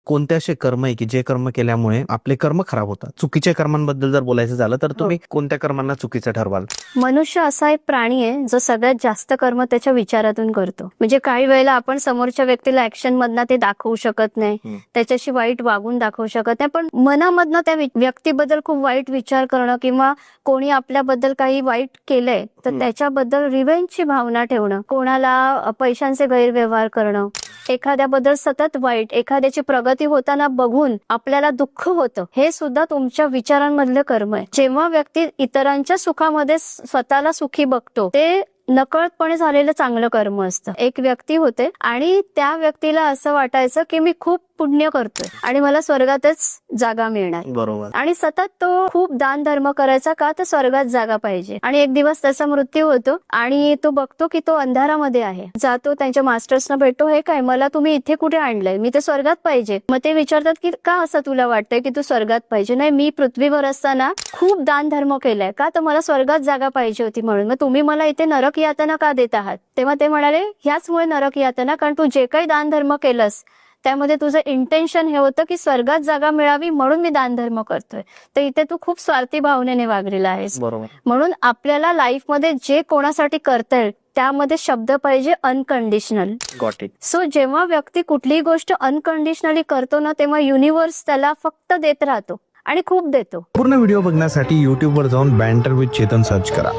कोणते असे कर्म आहे की जे कर्म केल्यामुळे आपले कर्म खराब होतात? चुकीच्या कर्मांबद्दल जर बोलायचं झालं तर तुम्ही कोणत्या कर्मांना चुकीचं ठरवाल? मनुष्य असा एक प्राणी आहे जो सगळ्यात जास्त कर्म त्याच्या विचारातून करतो. म्हणजे काही वेळेला आपण समोरच्या व्यक्तीला ऍक्शन मधनं ते दाखवू शकत नाही, त्याच्याशी वाईट वागून दाखवू शकत नाही, पण मनामधनं त्या व्यक्तीबद्दल खूप वाईट विचार करणं किंवा कोणी आपल्याबद्दल काही वाईट केलंय तर त्याच्याबद्दल रिव्हेंजची भावना ठेवणं, कोणाला पैशांचे गैरव्यवहार करणं, एखाद्याबद्दल सतत वाईट, एखाद्याची प्रगती होताना बघून आपल्याला दुःख होतं, हे सुद्धा तुमच्या विचारांमधलं कर्म आहे. जेव्हा व्यक्ती इतरांच्या सुखामध्ये स्वतःला सुखी बघतो ते नकळतपणे झालेलं चांगलं कर्म असतं. एक व्यक्ती होते आणि त्या व्यक्तीला असं वाटायचं की मी खूप पुण्य करतोय आणि मला स्वर्गातच जागा मिळणार. बरोबर. आणि सतत तो खूप दान धर्म करायचा का तर स्वर्गात जागा पाहिजे. आणि एक दिवस त्याचा मृत्यू होतो आणि तो बघतो की तो अंधारामध्ये आहे. जातो त्यांच्या मास्टर्सना भेटतो, हे काय मला तुम्ही इथे कुठे आणलंय, मी तर स्वर्गात पाहिजे. मग ते विचारतात की का असं तुला वाटतंय की तू स्वर्गात पाहिजे? नाही, मी पृथ्वीवर असताना खूप दान धर्म केलाय का तर मला स्वर्गात जागा पाहिजे होती म्हणून. मग तुम्ही मला इथे नरक यातना का देत आहात? तेव्हा ते म्हणाले ह्याचमुळे नरक यातना, कारण तू जे काही दान धर्म केलंस त्यामध्ये तुझं इंटेन्शन हे होतं की स्वर्गात जागा मिळावी म्हणून मी दान धर्म करतोय. तर इथे तू खूप स्वार्थी भावनेने वागलेला आहेस. बरोबर. म्हणून आपल्याला लाईफमध्ये जे कोणासाठी करता येईल त्यामध्ये शब्द पाहिजे अनकंडिशनल. Got it. सो जेव्हा व्यक्ती कुठलीही गोष्ट अनकंडिशनली करतो ना तेव्हा युनिव्हर्स त्याला फक्त देत राहतो आणि खूप देतो. पूर्ण व्हिडिओ बघण्यासाठी YouTube वर जाऊन बँटर विथ चेतन सर्च करा.